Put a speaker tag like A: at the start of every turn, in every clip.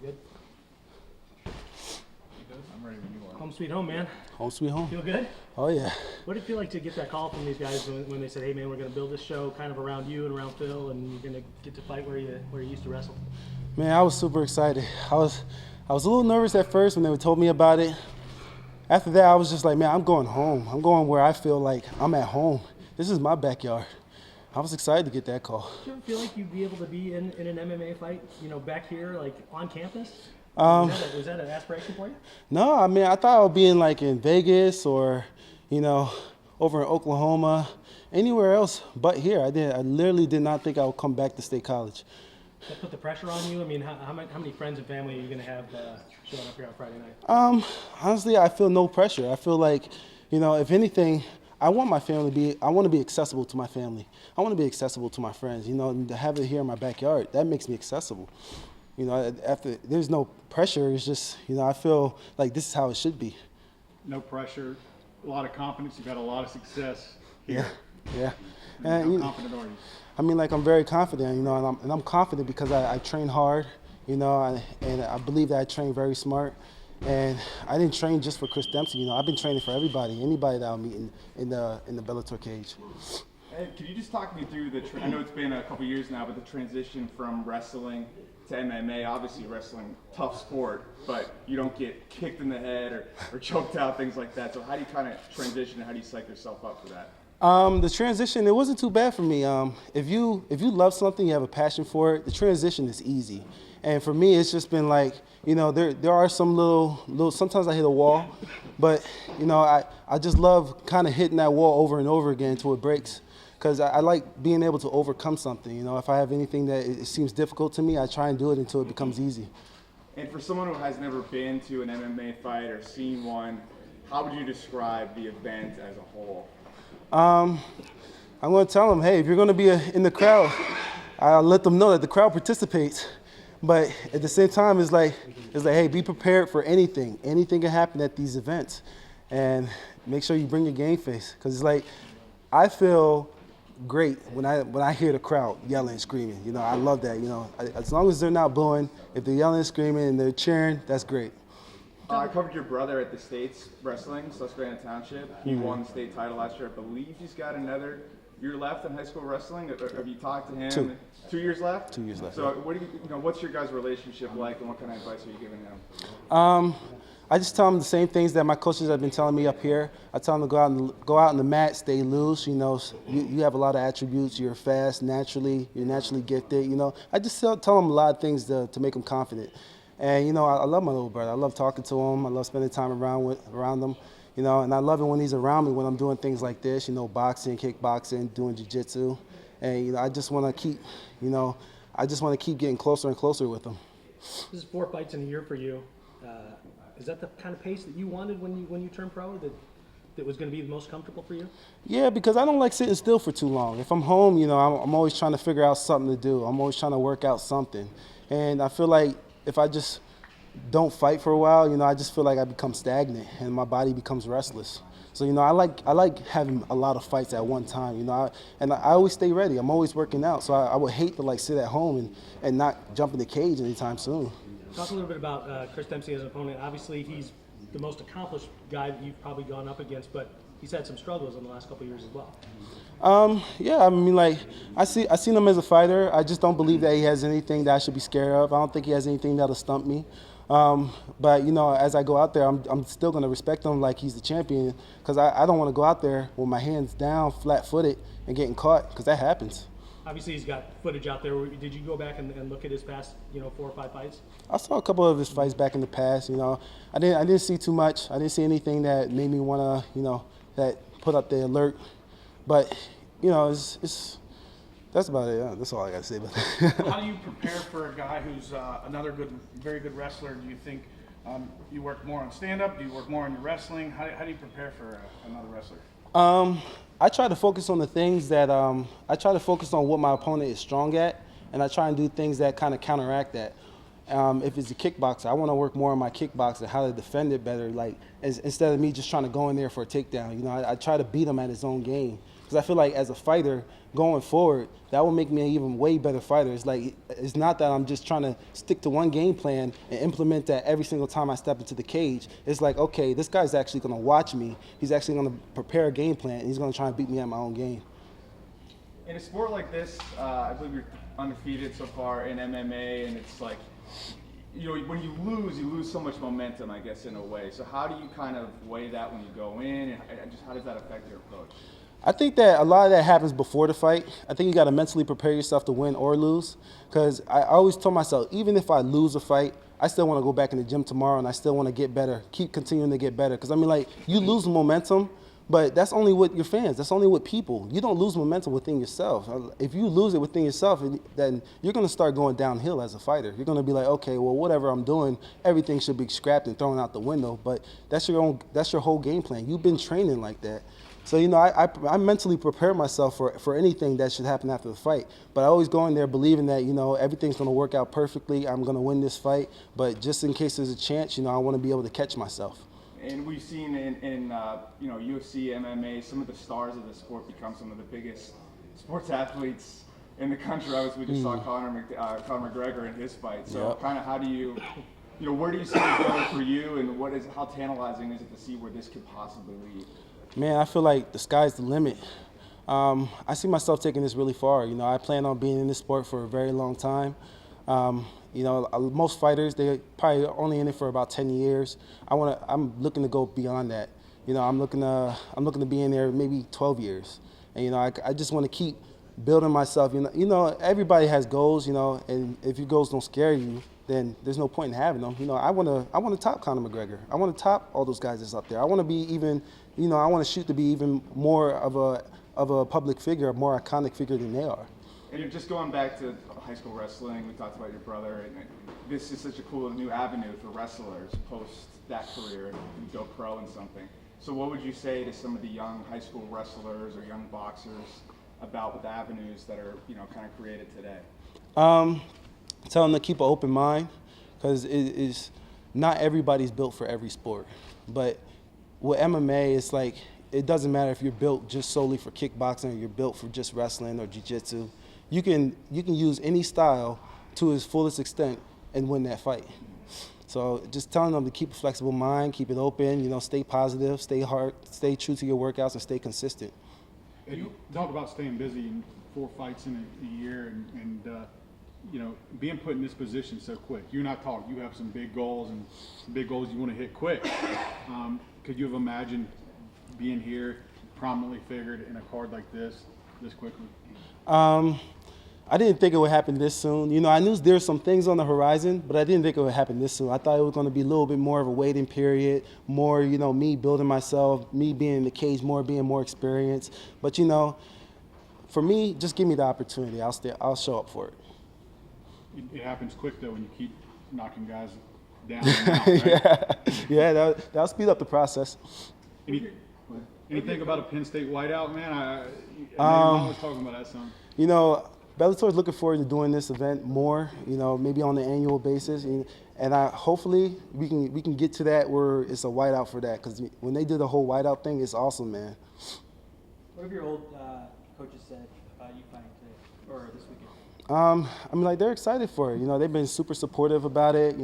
A: Good?
B: I'm ready when you are.
A: Home sweet home, man.
C: Home sweet home.
A: Feel good?
C: Oh, yeah.
A: What did it feel like to get that call from these guys when they said, hey, man, we're going to build this show kind of around you and around Phil, and you're going to get to fight where you used to wrestle?
C: Man, I was super excited. I was a little nervous at first when they told me about it. After that, I was just like, man, I'm going home. I'm going where I feel like I'm at home. This is my backyard. I was excited to get that call.
A: Do you ever feel like you'd be able to be in an MMA fight, back here, like on campus? Was that an aspiration for you?
C: No, I mean, I thought I would be in Vegas or, over in Oklahoma, anywhere else but here. I literally did not think I would come back to State College.
A: That put the pressure on you? I mean, how many friends and family are you going to have showing up here on Friday night?
C: Honestly, I feel no pressure. I feel like, if anything, I want my family I want to be accessible to my family. I want to be accessible to my friends. And to have it here in my backyard, that makes me accessible. After there's no pressure, it's just, I feel like this is how it should be.
B: No pressure, a lot of confidence. You've had a lot of success here.
C: Yeah.
B: And how confident are you?
C: I mean, I'm very confident, and I'm confident because I train hard, and I believe that I train very smart. And I didn't train just for Chris Dempsey, I've been training for anybody that I'm meeting in the Bellator cage.
D: Hey, can you just talk me through I know it's been a couple years now, but the transition from wrestling to MMA, obviously wrestling, tough sport, but you don't get kicked in the head or choked out, things like that. So how do you kind of transition and how do you psych yourself up for that?
C: The transition, it wasn't too bad for me. If you love something, you have a passion for it, the transition is easy. And for me, it's just been like, there are some little, sometimes I hit a wall, but, I just love kind of hitting that wall over and over again until it breaks. Because I like being able to overcome something. If I have anything that it seems difficult to me, I try and do it until it becomes easy.
D: And for someone who has never been to an MMA fight or seen one, how would you describe the event as a whole?
C: I'm going to tell them, hey, if you're going to be in the crowd, I'll let them know that the crowd participates. But at the same time, it's like, hey, be prepared for anything. Anything can happen at these events. And make sure you bring your game face. Because it's like, I feel great when I hear the crowd yelling and screaming. I love that. As long as they're not booing, if they're yelling and screaming and they're cheering, that's great.
D: I covered your brother at the States Wrestling, Susquehanna Township. He won the state title last year. I believe he's got another year left in high school wrestling. Have you talked to him? 2 years left? 2 years left. So what's your guys' relationship like, and what kind of advice are you giving him?
C: I just tell them the same things that my coaches have been telling me up here. I tell them to go out on the mat, stay loose. You have a lot of attributes. You're fast naturally. You're naturally gifted. I just tell them a lot of things to make them confident. And I love my little brother. I love talking to him. I love spending time around him. And I love it when he's around me when I'm doing things like this. Boxing, kickboxing, doing jiu-jitsu. And I just want to keep, keep getting closer and closer with him.
A: This is 4 fights in a year for you. Is that the kind of pace that you wanted when you turned pro? That was going to be the most comfortable for you?
C: Yeah, because I don't like sitting still for too long. If I'm home, I'm always trying to figure out something to do. I'm always trying to work out something. And I feel like if I just don't fight for a while, I just feel like I become stagnant and my body becomes restless. So, I like having a lot of fights at one time, and I always stay ready. I'm always working out. So I would hate to sit at home and not jump in the cage anytime soon.
A: Talk a little bit about Chris Dempsey as an opponent. Obviously, he's the most accomplished guy that you've probably gone up against, but he's had some struggles in the last couple of years as well.
C: Yeah, I mean, I seen him as a fighter. I just don't believe that he has anything that I should be scared of. I don't think he has anything that'll stump me. But as I go out there, I'm still going to respect him like he's the champion, because I don't want to go out there with my hands down, flat-footed, and getting caught, because that happens.
A: Obviously, he's got footage out there. Did you go back and look at his past, 4 or 5 fights?
C: I saw a couple of his fights back in the past. I didn't see too much. I didn't see anything that made me want to, that put up the alert. But, that's about it. Yeah, that's all I got to say about that.
E: How do you prepare for a guy who's another very good wrestler? Do you think you work more on stand-up? Do you work more on your wrestling? How do you prepare for another wrestler?
C: I try to focus on the things that I try to focus on what my opponent is strong at, and I try and do things that kind of counteract that. If it's a kickboxer, I want to work more on my kickboxing, how to defend it better, instead of me just trying to go in there for a takedown. I try to beat him at his own game. because I feel like as a fighter going forward, that will make me an even way better fighter. It's like, it's not that I'm just trying to stick to one game plan and implement that every single time I step into the cage. It's like, okay, this guy's actually going to watch me. He's actually going to prepare a game plan, and he's going to try and beat me at my own game.
D: In a sport like this, I believe you're undefeated so far in MMA, and it's like, when you lose so much momentum, I guess, in a way. So how do you kind of weigh that when you go in, and just how does that affect your approach?
C: I think that a lot of that happens before the fight. I think you got to mentally prepare yourself to win or lose, because I always tell myself, even if I lose a fight, I still want to go back in the gym tomorrow, and I still want to get better, keep continuing to get better. Because, I mean, like, you lose momentum, but that's only with your fans. That's only with people. You don't lose momentum within yourself. If you lose it within yourself, then you're going to start going downhill as a fighter. You're going to be like, okay, well, whatever I'm doing, everything should be scrapped and thrown out the window. But that's your whole game plan. You've been training like that. So, I mentally prepare myself for anything that should happen after the fight. But I always go in there believing that, everything's going to work out perfectly. I'm going to win this fight. But just in case there's a chance, I want to be able to catch myself.
D: And we've seen in UFC, MMA, some of the stars of the sport become some of the biggest sports athletes in the country. Obviously, we just saw Conor McGregor in his fight. So, kind of, how do you, where do you see it going for you, and how tantalizing is it to see where this could possibly lead?
C: Man, I feel like the sky's the limit. I see myself taking this really far. I plan on being in this sport for a very long time. Most fighters, they probably only in it for about 10 years. I'm looking to go beyond that. I'm looking to be in there maybe 12 years. And I just want to keep building myself. Everybody has goals. And if your goals don't scare you, then there's no point in having them. I want to top Conor McGregor. I want to top all those guys that's up there. I want to be even. I want to shoot to be even more of a public figure, a more iconic figure than they are.
D: And just going back to high school wrestling, we talked about your brother, and this is such a cool new avenue for wrestlers post that career and go pro in something. So what would you say to some of the young high school wrestlers or young boxers about the avenues that are kind of created today?
C: Tell them to keep an open mind, because not everybody's built for every sport. But with MMA, it's like, it doesn't matter if you're built just solely for kickboxing or you're built for just wrestling or jiu-jitsu. You can use any style to its fullest extent and win that fight. So just telling them to keep a flexible mind, keep it open, stay positive, stay true to your workouts, and stay consistent.
B: And you talk about staying busy in 4 fights in a year and being put in this position so quick. You're not talking. You have some big goals and some big goals you want to hit quick. Could you have imagined being here, prominently figured in a card like this quickly?
C: I didn't think it would happen this soon. I knew there were some things on the horizon, but I didn't think it would happen this soon. I thought it was going to be a little bit more of a waiting period, more, me building myself, me being in the cage more, being more experienced. But, for me, just give me the opportunity. I'll show up for it.
B: It happens quick, though, when you keep knocking guys down and out, right?
C: Yeah, that'll speed up the process.
B: Anything about a Penn State whiteout, man? I your mom was talking about that some.
C: Bellator is looking forward to doing this event more, maybe on an annual basis. And hopefully we can get to that where it's a whiteout for that, because when they do the whole whiteout thing, it's awesome, man.
A: What have your old coaches said about you fighting today or this weekend?
C: They're excited for it. They've been super supportive about it.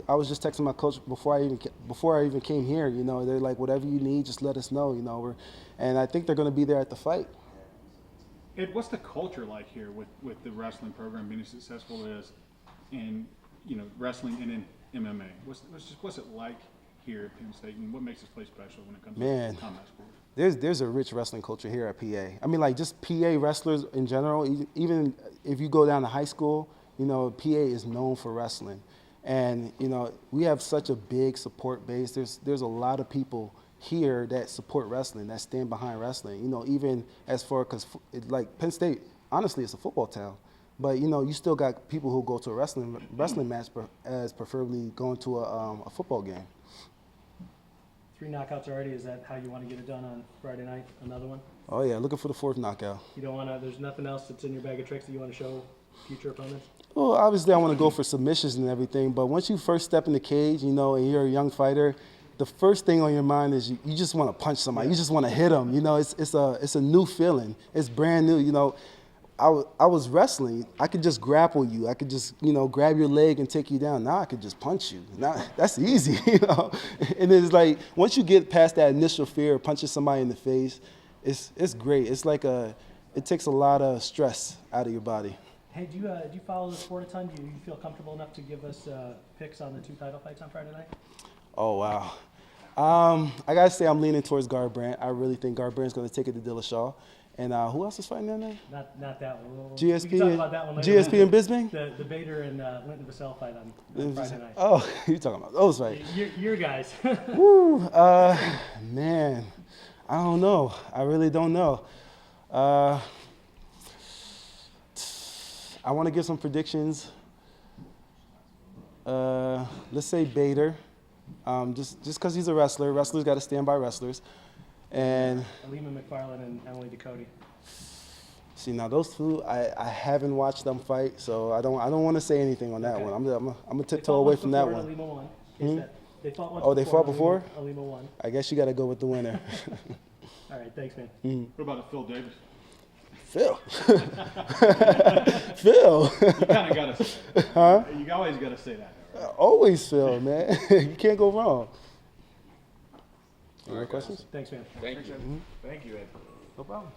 C: I was just texting my coach before I even came here. They're like, whatever you need, just let us know. And I think they're going to be there at the fight.
B: Ed, what's the culture like here with the wrestling program being as successful as in wrestling and in MMA? What's it like here at Penn State, and what makes this place special when it comes to combat sports?
C: There's a rich wrestling culture here at PA. Just PA wrestlers in general. Even if you go down to high school, PA is known for wrestling, and we have such a big support base. There's a lot of people here that support wrestling, that stand behind wrestling. Even as far, because like Penn State, honestly, it's a football town, but you still got people who go to a wrestling match as preferably going to a football game.
A: 3 knockouts already. Is that how you want to get it done on Friday night? Another one?
C: Oh yeah, looking for the 4th knockout.
A: You don't want to. There's nothing else that's in your bag of tricks that you want to show future opponents?
C: Well, obviously I want to go for submissions and everything, but once you first step in the cage, and you're a young fighter, the first thing on your mind is you just want to punch somebody. You just want to hit them. You know, it's a new feeling. It's brand new. You know, I was wrestling. I could just grapple you. I could just, you know, grab your leg and take you down. Now I could just punch you. Now that's easy, you know. And it's like once you get past that initial fear of punching somebody in the face, it's great. It's like it takes a lot of stress out of your body.
A: Hey, do you follow the sport a ton? Do you feel comfortable enough to give us picks on the 2 title fights on Friday night?
C: Oh, wow. I got to say I'm leaning towards Garbrandt. I really think Garbrandt's going to take it to Dillashaw. And who else is fighting that night?
A: Not that one.
C: GSP,
A: we can talk about that one later.
C: GSP and Bisbing?
A: The Bader and Linton Vassell fight on Friday night.
C: Oh, you're talking about those fights.
A: Your guys.
C: Woo, man, I don't know. I really don't know. I want to give some predictions. Let's say Bader, just because he's a wrestler. Wrestlers got to stand by wrestlers. And
A: Ilima, Macfarlane, and Emily Ducote.
C: See, now those two, I haven't watched them fight, so I don't want to say anything on that one. I'm gonna tiptoe away from that one.
A: Ilima won. They fought once.
C: Oh, they fought before?
A: Ilima won.
C: I guess you got to go with the winner.
A: All right, thanks, man.
B: What about Phil Davis?
C: Phil. Phil.
B: You kind of got to say that. Huh? You always got to say that. Right?
C: Always Phil, man. You can't go wrong. Any more questions?
A: Thanks, man.
E: Thank you, Ed.
C: No problem.